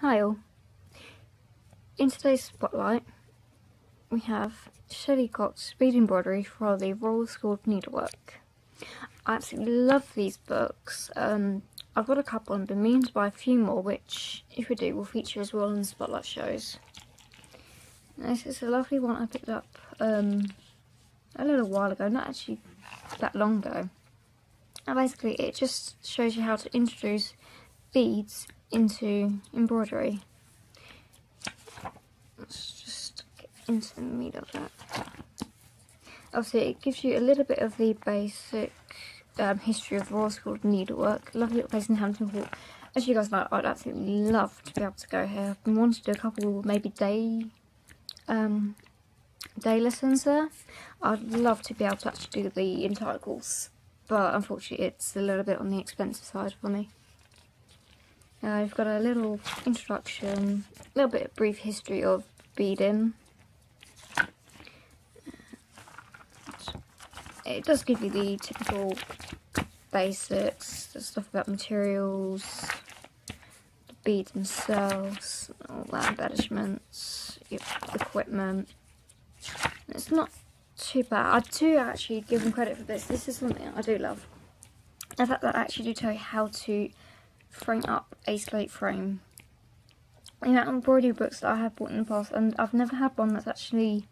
Hi all. In today's spotlight we have Shelley Cott's Bead Embroidery for the Royal School of Needlework. I absolutely love these books. I've got a couple and been meaning to buy a few more, which if we do will feature as well in the spotlight shows. This is a lovely one I picked up a little while ago, not actually that long ago. And basically it just shows you how to introduce beads into embroidery. Let's just get into the meat of that. Obviously it gives you a little bit of the basic history of the Royal School of Needlework. Lovely little place in Hampton Court. As you guys know, I'd absolutely love to be able to go here. I've been wanting to do a couple maybe day lessons there. I'd love to be able to actually do the entire course, but unfortunately it's a little bit on the expensive side for me. You've got a little introduction, a little bit of brief history of beading. It does give you the typical basics, the stuff about materials, the beads themselves, all that embellishments, equipment. It's not too bad. I do actually give them credit for this. This is something I do love. The fact that I actually do tell you how to frame up a slate frame. You know, embroidery books that I have bought in the past, and I've never had one that's actually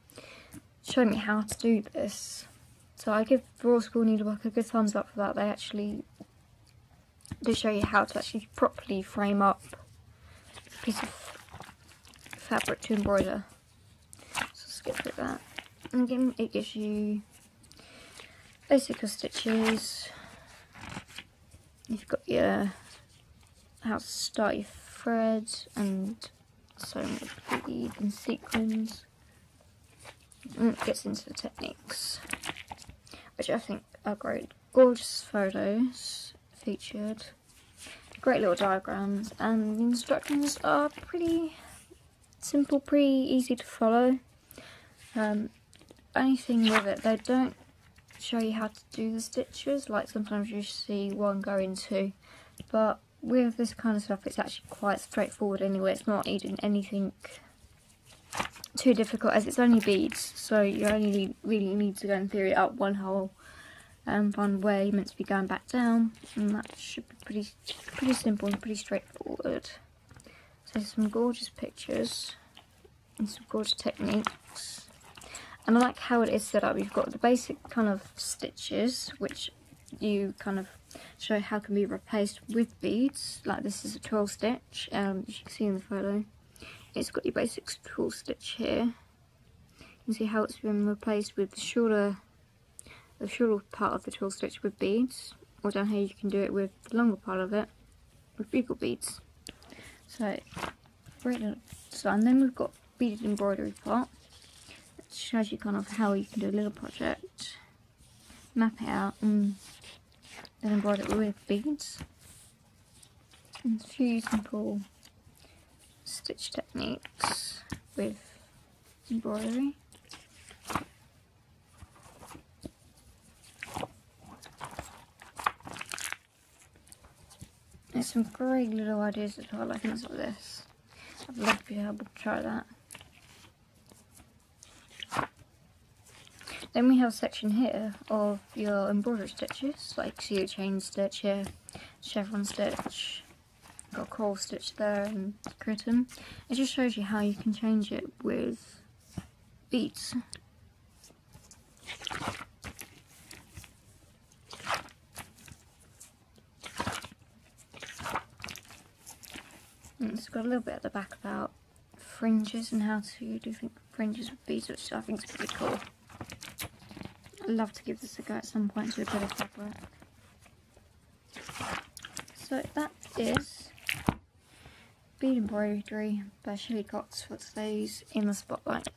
shown me how to do this. So I give Royal School Needlework a good thumbs up for that. They actually do show you how to actually properly frame up a piece of fabric to embroider. So skip through that. And again, it gives you basic stitches. You've got your how to start your thread and sewing with bead and sequins. And it gets into the techniques, which I think are great. Gorgeous photos featured, great little diagrams, and the instructions are pretty simple, pretty easy to follow. Only thing with it, they don't show you how to do the stitches like sometimes you see one go into, but with this kind of stuff it's actually quite straightforward anyway. It's not needing anything too difficult, as it's only beads, so you only really need to go in theory up one hole and find where you're meant to be going back down, and that should be pretty simple and pretty straightforward. So some gorgeous pictures and some gorgeous techniques, and I like how it is set up. You've got the basic kind of stitches which you kind of show how can be replaced with beads. Like this is a 12 stitch, as you can see in the photo. It's got your basic 12 stitch here. You can see how it's been replaced with the shorter part of the 12 stitch with beads, or down here you can do it with the longer part of it with bugle beads. So great little design. Then we've got beaded embroidery part. It shows you kind of how you can do a little project, map it out, and then embroider it with beads. And a few simple stitch techniques with embroidery. There's some great little ideas as well, like things like this. I'd love to be able to try that. Then we have a section here of your embroidery stitches, like see your chain stitch here, chevron stitch, got a coral stitch there and curtain. It just shows you how you can change it with beads. And it's got a little bit at the back about fringes and how to do fringes with beads, which I think is pretty cool. I'd love to give this a go at some point to a bit of fabric. So that is Bead Embroidery by Shelley Cott for today's In the Spotlight.